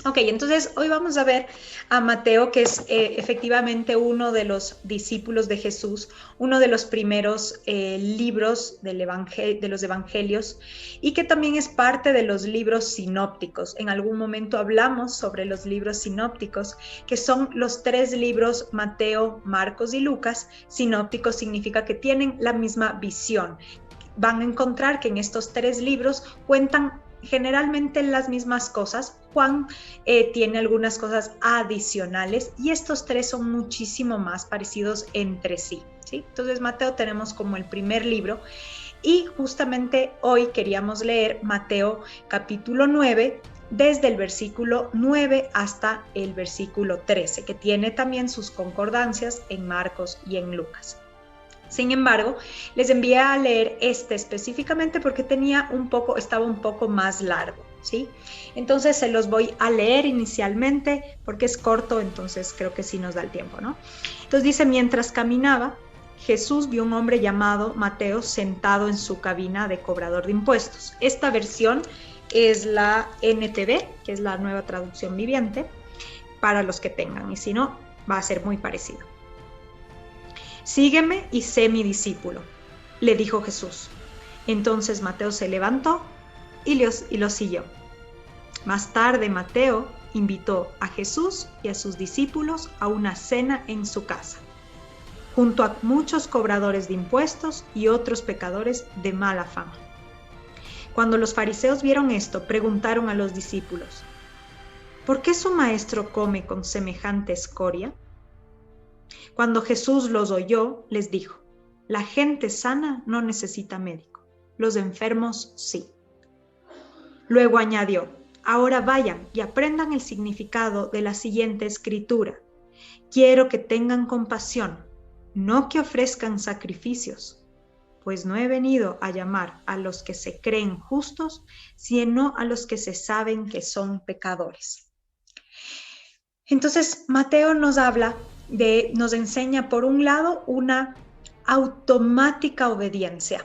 Ok, entonces hoy vamos a ver a Mateo, que es efectivamente uno de los discípulos de Jesús, uno de los primeros libros de los evangelios y que también es parte de los libros sinópticos. En algún momento hablamos sobre los libros sinópticos, que son los tres libros, Mateo, Marcos y Lucas. Sinópticos significa que tienen la misma visión. Van a encontrar que en estos tres libros cuentan generalmente las mismas cosas. Juan tiene algunas cosas adicionales y estos tres son muchísimo más parecidos entre sí, ¿sí? Entonces Mateo tenemos como el primer libro y justamente hoy queríamos leer Mateo capítulo 9 desde el versículo 9 hasta el versículo 13, que tiene también sus concordancias en Marcos y en Lucas. Sin embargo, les envié a leer este específicamente porque estaba un poco más largo, ¿sí? Entonces se los voy a leer inicialmente porque es corto, entonces creo que sí nos da el tiempo, ¿no? Entonces dice: mientras caminaba, Jesús vio un hombre llamado Mateo sentado en su cabina de cobrador de impuestos. Esta versión es la NTV, que es la Nueva Traducción Viviente, para los que tengan, y si no, va a ser muy parecido. Sígueme y sé mi discípulo, le dijo Jesús. Entonces Mateo se levantó y lo siguió. Más tarde Mateo invitó a Jesús y a sus discípulos a una cena en su casa, junto a muchos cobradores de impuestos y otros pecadores de mala fama. Cuando los fariseos vieron esto, preguntaron a los discípulos: ¿por qué su maestro come con semejante escoria? Cuando Jesús los oyó, les dijo: la gente sana no necesita médico, los enfermos sí. Luego añadió: ahora vayan y aprendan el significado de la siguiente escritura. Quiero que tengan compasión, no que ofrezcan sacrificios, pues no he venido a llamar a los que se creen justos, sino a los que se saben que son pecadores. Entonces, Mateo nos enseña, por un lado, una automática obediencia.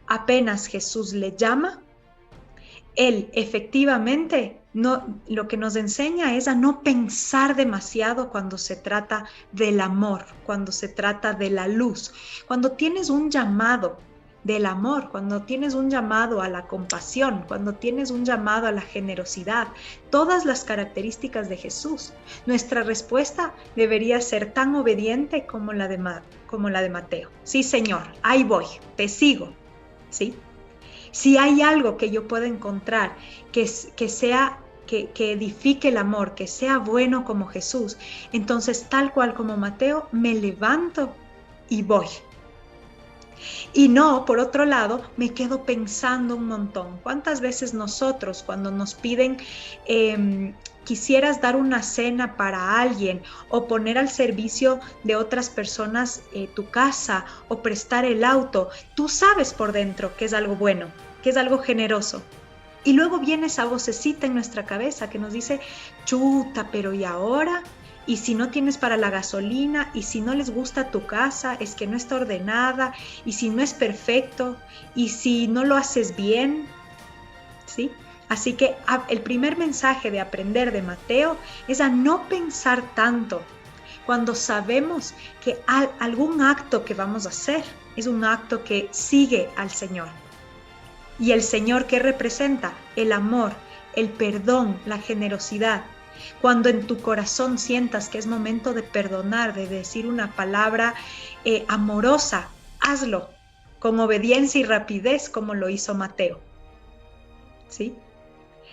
Apenas Jesús le llama, él efectivamente lo que nos enseña es a no pensar demasiado cuando se trata del amor, cuando se trata de la luz. Cuando tienes un llamado del amor, cuando tienes un llamado a la compasión, cuando tienes un llamado a la generosidad, todas las características de Jesús, nuestra respuesta debería ser tan obediente como la de Mateo. Sí, Señor, ahí voy, te sigo, ¿sí? Si hay algo que yo pueda encontrar que edifique el amor, que sea bueno como Jesús, entonces tal cual como Mateo, me levanto y voy. Y no, por otro lado, me quedo pensando un montón. ¿Cuántas veces nosotros, cuando nos piden, quisieras dar una cena para alguien o poner al servicio de otras personas tu casa o prestar el auto, tú sabes por dentro que es algo bueno, que es algo generoso? Y luego viene esa vocecita en nuestra cabeza que nos dice: chuta, pero ¿y ahora? Y si no tienes para la gasolina, y si no les gusta tu casa, es que no está ordenada, y si no es perfecto, y si no lo haces bien, ¿sí? Así que el primer mensaje de aprender de Mateo es a no pensar tanto cuando sabemos que algún acto que vamos a hacer es un acto que sigue al Señor. Y el Señor, ¿qué representa? El amor, el perdón, la generosidad. Cuando en tu corazón sientas que es momento de perdonar, de decir una palabra amorosa, hazlo con obediencia y rapidez como lo hizo Mateo, ¿sí?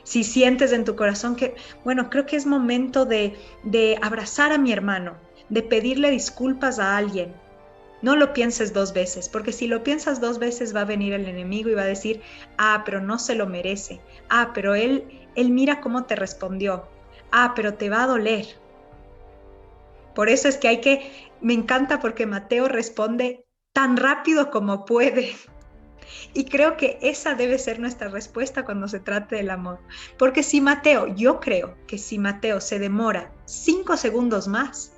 Si sientes en tu corazón que, bueno, creo que es momento de abrazar a mi hermano, de pedirle disculpas a alguien, no lo pienses dos veces, porque si lo piensas dos veces va a venir el enemigo y va a decir: ah, pero no se lo merece, ah, pero él mira cómo te respondió, ah, pero te va a doler. Por eso es que me encanta porque Mateo responde tan rápido como puede. Y creo que esa debe ser nuestra respuesta cuando se trate del amor. Porque yo creo que si Mateo se demora 5 segundos más,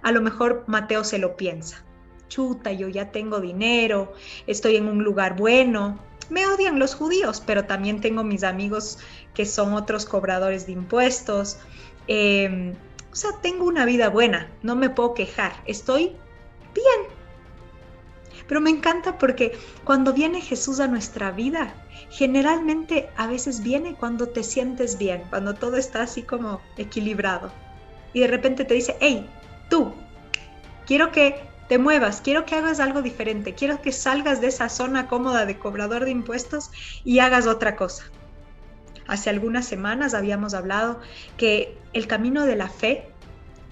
a lo mejor Mateo se lo piensa. Chuta, yo ya tengo dinero, estoy en un lugar bueno, Me odian los judíos, pero también tengo mis amigos que son otros cobradores de impuestos. O sea, tengo una vida buena, no me puedo quejar, estoy bien. Pero me encanta porque cuando viene Jesús a nuestra vida, generalmente a veces viene cuando te sientes bien, cuando todo está así como equilibrado. Y de repente te dice, hey, tú, quiero que te muevas, quiero que hagas algo diferente, quiero que salgas de esa zona cómoda de cobrador de impuestos y hagas otra cosa. Hace algunas semanas habíamos hablado que el camino de la fe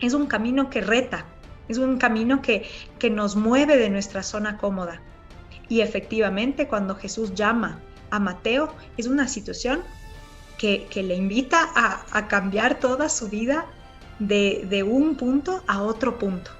es un camino que reta, es un camino que nos mueve de nuestra zona cómoda. Y efectivamente, cuando Jesús llama a Mateo, es una situación que le invita a cambiar toda su vida de un punto a otro punto.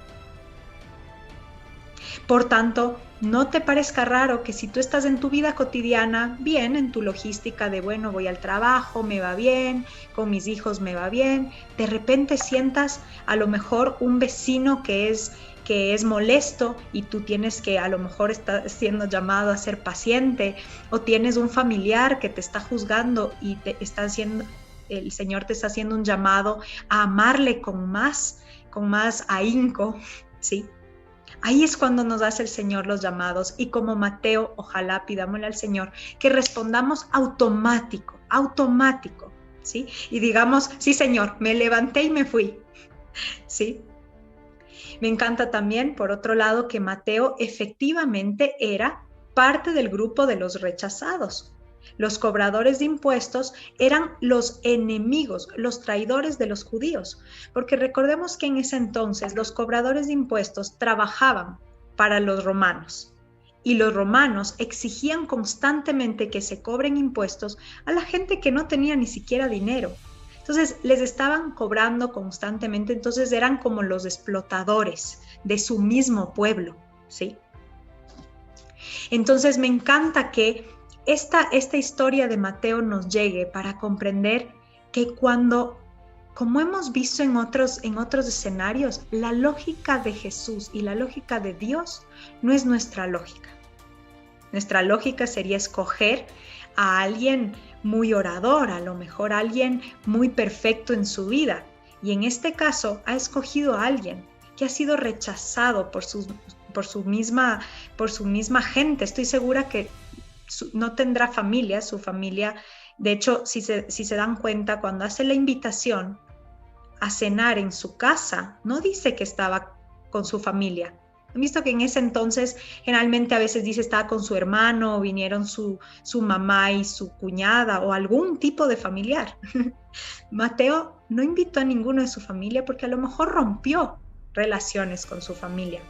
Por tanto, no te parezca raro que si tú estás en tu vida cotidiana, bien, en tu logística de, bueno, voy al trabajo, me va bien, con mis hijos me va bien, de repente sientas a lo mejor un vecino que es molesto y tú tienes que, a lo mejor estás siendo llamado a ser paciente, o tienes un familiar que te está juzgando y el Señor te está haciendo un llamado a amarle con más ahínco, ¿sí? Ahí es cuando nos hace el Señor los llamados, y como Mateo, ojalá pidámosle al Señor que respondamos automático, ¿sí? Y digamos, sí Señor, me levanté y me fui, ¿sí? Me encanta también, por otro lado, que Mateo efectivamente era parte del grupo de los rechazados. Los cobradores de impuestos eran los enemigos, los traidores de los judíos, porque recordemos que en ese entonces los cobradores de impuestos trabajaban para los romanos, y los romanos exigían constantemente que se cobren impuestos a la gente que no tenía ni siquiera dinero. Entonces les estaban cobrando constantemente, entonces eran como los explotadores de su mismo pueblo, ¿sí? Entonces me encanta que esta historia de Mateo nos llegue para comprender que como hemos visto en otros escenarios, la lógica de Jesús y la lógica de Dios no es nuestra lógica. Nuestra lógica sería escoger a alguien muy orador, a lo mejor alguien muy perfecto en su vida. Y en este caso ha escogido a alguien que ha sido rechazado por su misma gente. Estoy segura que no tendrá familia, su familia. De hecho, si se dan cuenta, cuando hace la invitación a cenar en su casa, no dice que estaba con su familia. Han visto que en ese entonces generalmente a veces dice estaba con su hermano, o vinieron su mamá y su cuñada o algún tipo de familiar. Mateo no invitó a ninguno de su familia porque a lo mejor rompió relaciones con su familia.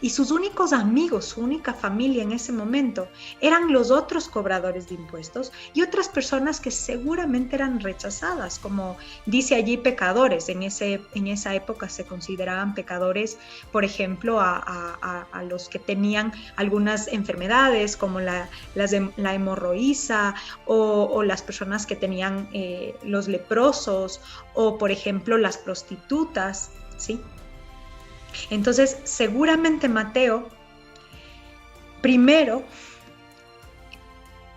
Y sus únicos amigos, su única familia en ese momento, eran los otros cobradores de impuestos y otras personas que seguramente eran rechazadas, como dice allí, pecadores. En esa época se consideraban pecadores, por ejemplo, a los que tenían algunas enfermedades, como la hemorroísa, o las personas que tenían los leprosos, o por ejemplo las prostitutas, ¿sí? Entonces, seguramente Mateo, primero,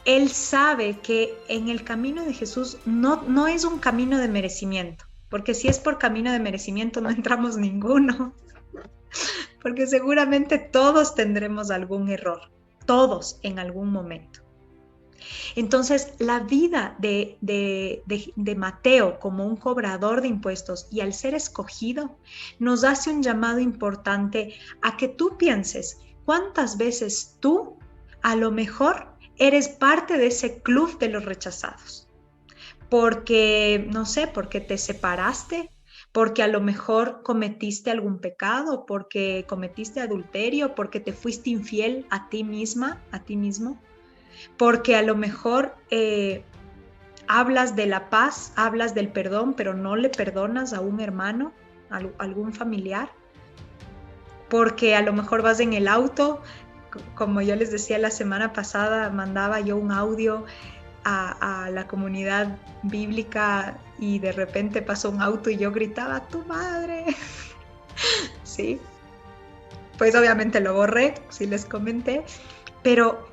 él sabe que en el camino de Jesús no es un camino de merecimiento, porque si es por camino de merecimiento no entramos ninguno, porque seguramente todos tendremos algún error, todos en algún momento. Entonces, la vida de Mateo como un cobrador de impuestos y al ser escogido, nos hace un llamado importante a que tú pienses cuántas veces tú, a lo mejor, eres parte de ese club de los rechazados. Porque, no sé, porque te separaste, porque a lo mejor cometiste algún pecado, porque cometiste adulterio, porque te fuiste infiel a ti misma, a ti mismo. Porque a lo mejor hablas de la paz, hablas del perdón, pero no le perdonas a un hermano, a algún familiar. Porque a lo mejor vas en el auto, como yo les decía la semana pasada, mandaba yo un audio a la comunidad bíblica y de repente pasó un auto y yo gritaba, ¡tu madre! ¿Sí? Pues obviamente lo borré, sí les comenté, pero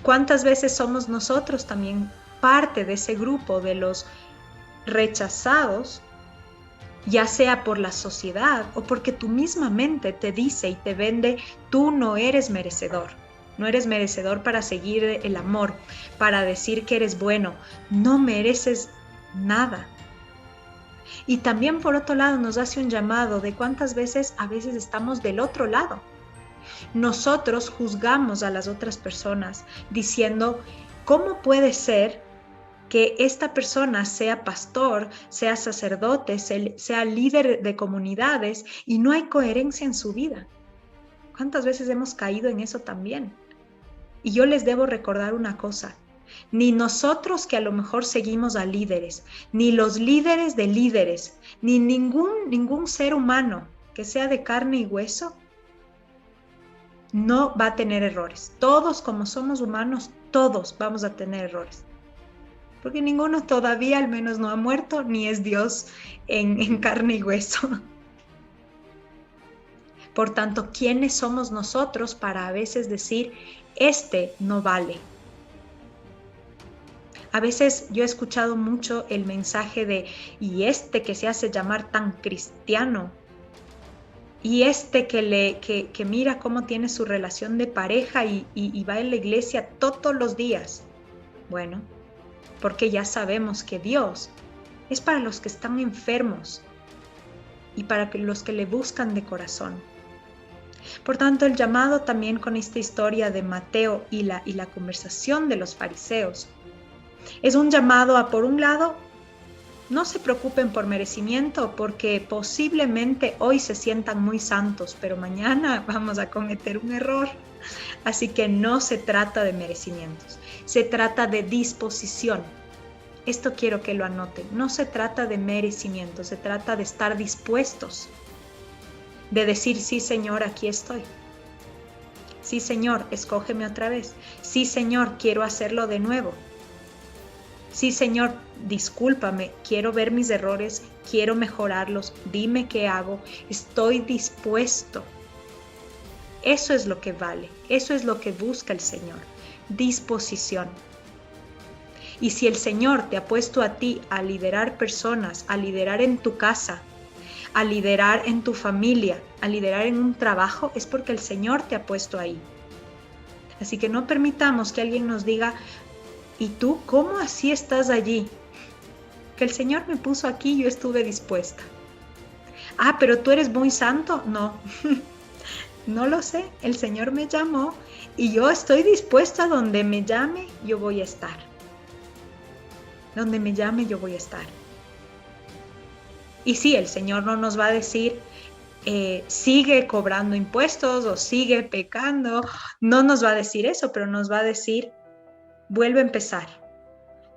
¿Cuántas veces somos nosotros también parte de ese grupo de los rechazados, ya sea por la sociedad o porque tu misma mente te dice y te vende, tú no eres merecedor? No eres merecedor para seguir el amor, para decir que eres bueno. No mereces nada. Y también por otro lado nos hace un llamado de cuántas veces a veces estamos del otro lado. Nosotros juzgamos a las otras personas diciendo, ¿cómo puede ser que esta persona sea pastor, sea sacerdote, sea líder de comunidades y no hay coherencia en su vida? ¿Cuántas veces hemos caído en eso también? Y yo les debo recordar una cosa, ni nosotros que a lo mejor seguimos a líderes, ni los líderes de líderes, ni ningún ser humano que sea de carne y hueso, no va a tener errores. Todos, como somos humanos, todos vamos a tener errores. Porque ninguno todavía al menos no ha muerto, ni es Dios en carne y hueso. Por tanto, ¿quiénes somos nosotros para a veces decir, este no vale? A veces yo he escuchado mucho el mensaje de, y este que se hace llamar tan cristiano, y este que mira cómo tiene su relación de pareja y va a la iglesia todos los días. Bueno, porque ya sabemos que Dios es para los que están enfermos y para los que le buscan de corazón. Por tanto, el llamado también con esta historia de Mateo y la conversación de los fariseos es un llamado a, por un lado, no se preocupen por merecimiento, porque posiblemente hoy se sientan muy santos, pero mañana vamos a cometer un error. Así que no se trata de merecimientos, se trata de disposición. Esto quiero que lo anoten. No se trata de merecimiento, se trata de estar dispuestos, de decir, sí, Señor, aquí estoy. Sí, Señor, escógeme otra vez. Sí, Señor, quiero hacerlo de nuevo. Sí, Señor, discúlpame, quiero ver mis errores, quiero mejorarlos, dime qué hago, estoy dispuesto. Eso es lo que vale, eso es lo que busca el Señor, disposición. Y si el Señor te ha puesto a ti a liderar personas, a liderar en tu casa, a liderar en tu familia, a liderar en un trabajo, es porque el Señor te ha puesto ahí. Así que no permitamos que alguien nos diga, ¿y tú cómo así estás allí? Que el Señor me puso aquí, yo estuve dispuesta. Ah, pero tú eres muy santo. No, no lo sé. El Señor me llamó y yo estoy dispuesta. Donde me llame, yo voy a estar. Donde me llame, yo voy a estar. Y sí, el Señor no nos va a decir, sigue cobrando impuestos o sigue pecando. No nos va a decir eso, pero nos va a decir, vuelve a empezar.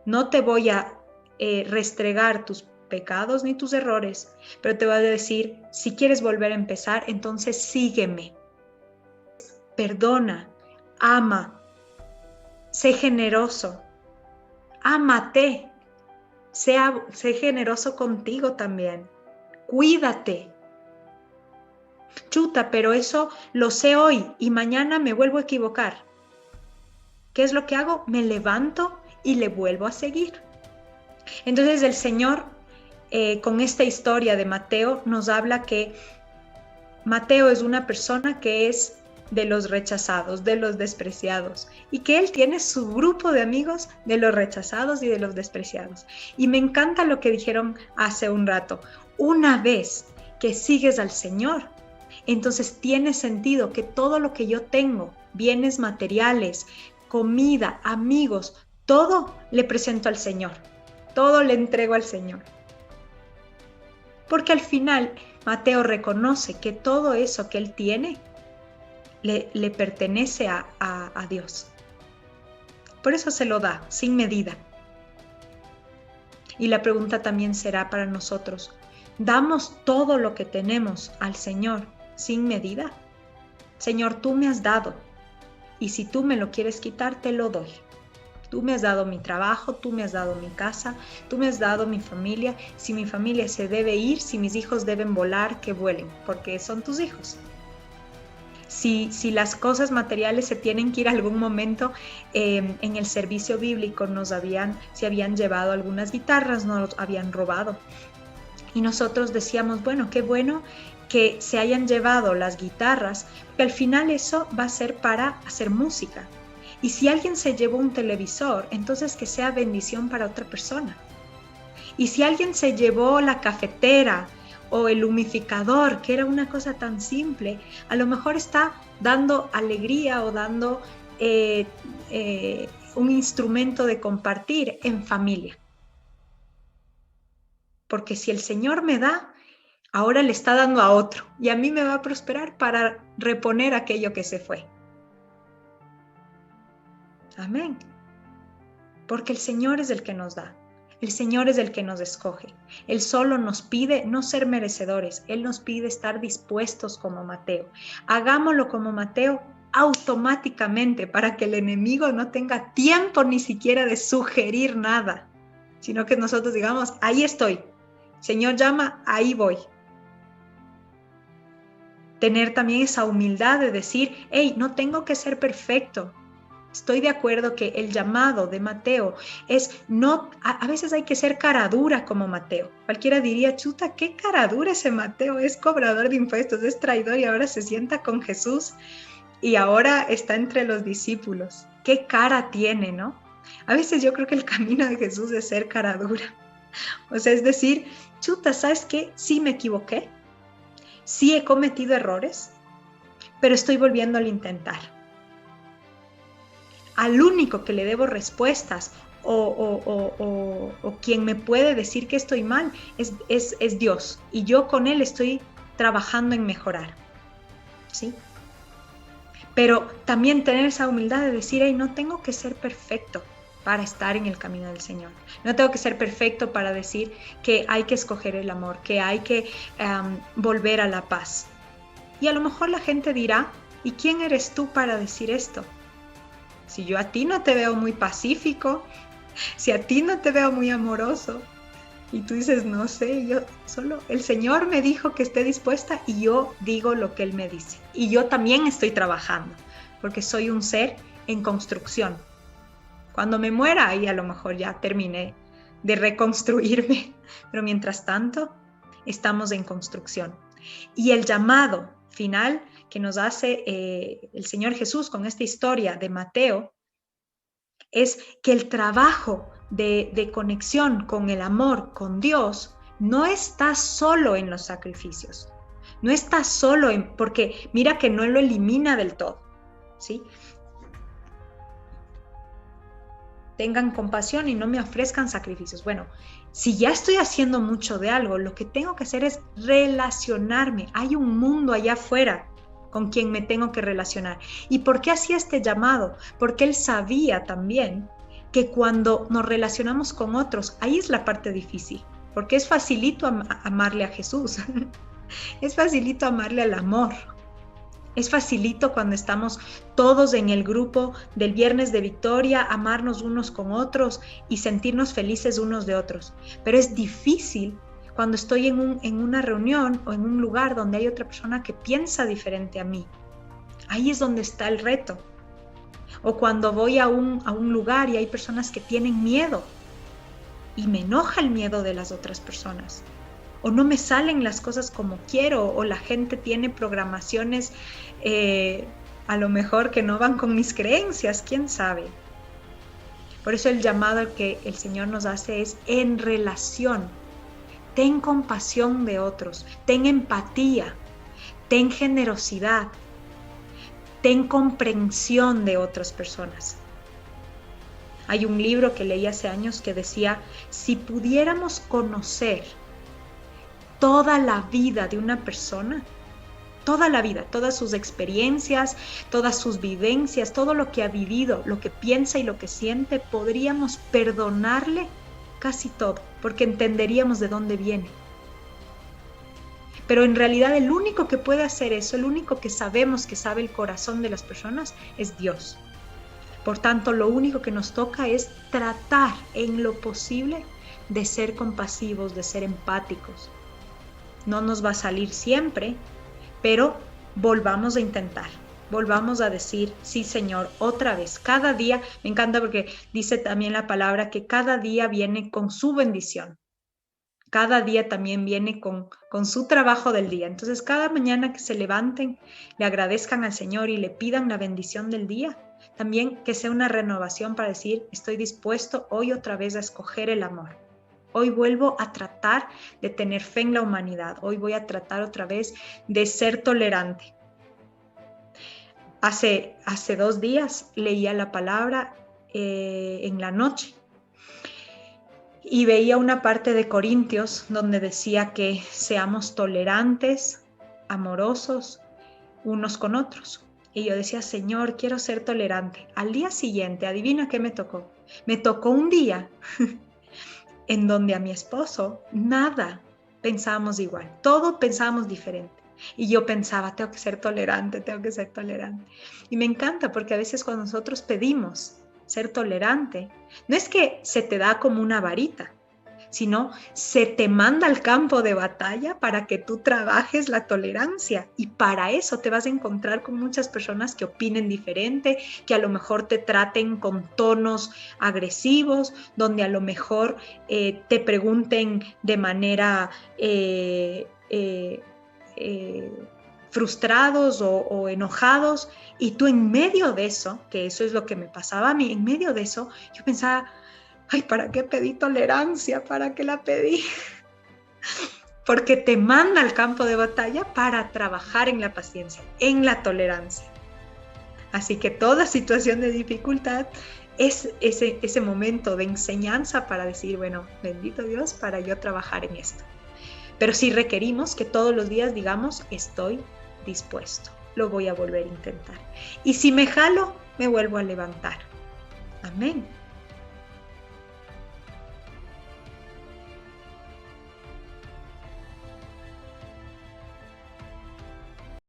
No te voy a restregar tus pecados ni tus errores, pero te voy a decir, si quieres volver a empezar, entonces sígueme. Perdona, ama, sé generoso, ámate, sé generoso contigo también, cuídate. Chuta, pero eso lo sé hoy y mañana me vuelvo a equivocar. ¿Qué es lo que hago? Me levanto y le vuelvo a seguir. Entonces el Señor, con esta historia de Mateo, nos habla que Mateo es una persona que es de los rechazados, de los despreciados, y que él tiene su grupo de amigos de los rechazados y de los despreciados. Y me encanta lo que dijeron hace un rato. Una vez que sigues al Señor, entonces tiene sentido que todo lo que yo tengo, bienes materiales, comida, amigos, todo le presento al Señor. Todo le entrego al Señor. Porque al final Mateo reconoce que todo eso que él tiene le pertenece a Dios. Por eso se lo da, sin medida. Y la pregunta también será para nosotros, ¿damos todo lo que tenemos al Señor sin medida? Señor, tú me has dado, y si tú me lo quieres quitar, te lo doy. Tú me has dado mi trabajo, tú me has dado mi casa, tú me has dado mi familia. Si mi familia se debe ir, si mis hijos deben volar, que vuelen, porque son tus hijos. Si las cosas materiales se tienen que ir algún momento, en el servicio bíblico se habían llevado algunas guitarras, nos habían robado. Y nosotros decíamos, bueno, qué bueno que se hayan llevado las guitarras, porque al final eso va a ser para hacer música. Y si alguien se llevó un televisor, entonces que sea bendición para otra persona. Y si alguien se llevó la cafetera o el humidificador, que era una cosa tan simple, a lo mejor está dando alegría o dando un instrumento de compartir en familia. Porque si el Señor me da, ahora le está dando a otro y a mí me va a prosperar para reponer aquello que se fue. Amén. Porque el Señor es el que nos da. El Señor es el que nos escoge. Él solo nos pide no ser merecedores. Él nos pide estar dispuestos como Mateo. Hagámoslo como Mateo automáticamente para que el enemigo no tenga tiempo ni siquiera de sugerir nada, sino que nosotros digamos, ahí estoy. Señor llama, ahí voy. Tener también esa humildad de decir, hey, no tengo que ser perfecto. Estoy de acuerdo que el llamado de Mateo es no, a veces hay que ser cara dura como Mateo. Cualquiera diría, chuta, qué cara dura ese Mateo, es cobrador de impuestos, es traidor y ahora se sienta con Jesús y ahora está entre los discípulos. Qué cara tiene, ¿no? A veces yo creo que el camino de Jesús es ser cara dura. O sea, es decir, chuta, ¿sabes qué? Sí me equivoqué, sí he cometido errores, pero estoy volviendo a intentar. Al único que le debo respuestas o quien me puede decir que estoy mal es Dios. Y yo con Él estoy trabajando en mejorar. ¿Sí? Pero también tener esa humildad de decir, hey, no tengo que ser perfecto para estar en el camino del Señor. No tengo que ser perfecto para decir que hay que escoger el amor, que hay que volver a la paz. Y a lo mejor la gente dirá, ¿y quién eres tú para decir esto? Si yo a ti no te veo muy pacífico, si a ti no te veo muy amoroso, y tú dices, no sé, yo solo, el Señor me dijo que esté dispuesta y yo digo lo que Él me dice. Y yo también estoy trabajando, porque soy un ser en construcción. Cuando me muera, ahí a lo mejor ya terminé de reconstruirme, pero mientras tanto, estamos en construcción. Y el llamado final que nos hace el Señor Jesús con esta historia de Mateo es que el trabajo de conexión con el amor, con Dios, no está solo en los sacrificios, no está solo porque mira que no lo elimina del todo, ¿sí? Tengan compasión y no me ofrezcan sacrificios. Bueno, si ya estoy haciendo mucho de algo, lo que tengo que hacer es relacionarme. Hay un mundo allá afuera con quien me tengo que relacionar. ¿Y por qué hacía este llamado? Porque Él sabía también que cuando nos relacionamos con otros, ahí es la parte difícil, porque es facilito amarle a Jesús, es facilito amarle al amor, es facilito cuando estamos todos en el grupo del Viernes de Victoria, amarnos unos con otros y sentirnos felices unos de otros, pero es difícil cuando estoy en una reunión o en un lugar donde hay otra persona que piensa diferente a mí. Ahí es donde está el reto. O cuando voy a un lugar y hay personas que tienen miedo y me enoja el miedo de las otras personas. O no me salen las cosas como quiero, o la gente tiene programaciones a lo mejor que no van con mis creencias, quién sabe. Por eso el llamado que el Señor nos hace es en relación. Ten compasión de otros, ten empatía, ten generosidad, ten comprensión de otras personas. Hay un libro que leí hace años que decía, si pudiéramos conocer toda la vida de una persona, toda la vida, todas sus experiencias, todas sus vivencias, todo lo que ha vivido, lo que piensa y lo que siente, podríamos perdonarle casi todo, porque entenderíamos de dónde viene. Pero en realidad el único que puede hacer eso, el único que sabemos que sabe el corazón de las personas es Dios. Por tanto, lo único que nos toca es tratar en lo posible de ser compasivos, de ser empáticos. No nos va a salir siempre, pero volvamos a intentar. Volvamos a decir, sí, Señor, otra vez, cada día. Me encanta porque dice también la palabra que cada día viene con su bendición. Cada día también viene con su trabajo del día. Entonces, cada mañana que se levanten, le agradezcan al Señor y le pidan la bendición del día. También que sea una renovación para decir, estoy dispuesto hoy otra vez a escoger el amor. Hoy vuelvo a tratar de tener fe en la humanidad. Hoy voy a tratar otra vez de ser tolerante. Hace 2 días leía la palabra en la noche y veía una parte de Corintios donde decía que seamos tolerantes, amorosos unos con otros. Y yo decía, Señor, quiero ser tolerante. Al día siguiente, adivina qué me tocó. Me tocó un día en donde a mi esposo nada pensábamos igual, todo pensábamos diferente. Y yo pensaba, tengo que ser tolerante, tengo que ser tolerante. Y me encanta porque a veces cuando nosotros pedimos ser tolerante, no es que se te da como una varita, sino se te manda al campo de batalla para que tú trabajes la tolerancia. Y para eso te vas a encontrar con muchas personas que opinen diferente, que a lo mejor te traten con tonos agresivos, donde a lo mejor te pregunten de manera frustrados o enojados, y tú en medio de eso, que eso es lo que me pasaba a mí, en medio de eso yo pensaba, ay, ¿para qué pedí tolerancia? ¿Para qué la pedí? Porque te manda al campo de batalla para trabajar en la paciencia, en la tolerancia. Así que toda situación de dificultad es ese momento de enseñanza para decir, bueno, bendito Dios, para yo trabajar en esto. Pero sí requerimos que todos los días digamos, estoy dispuesto, lo voy a volver a intentar. Y si me jalo, me vuelvo a levantar. Amén.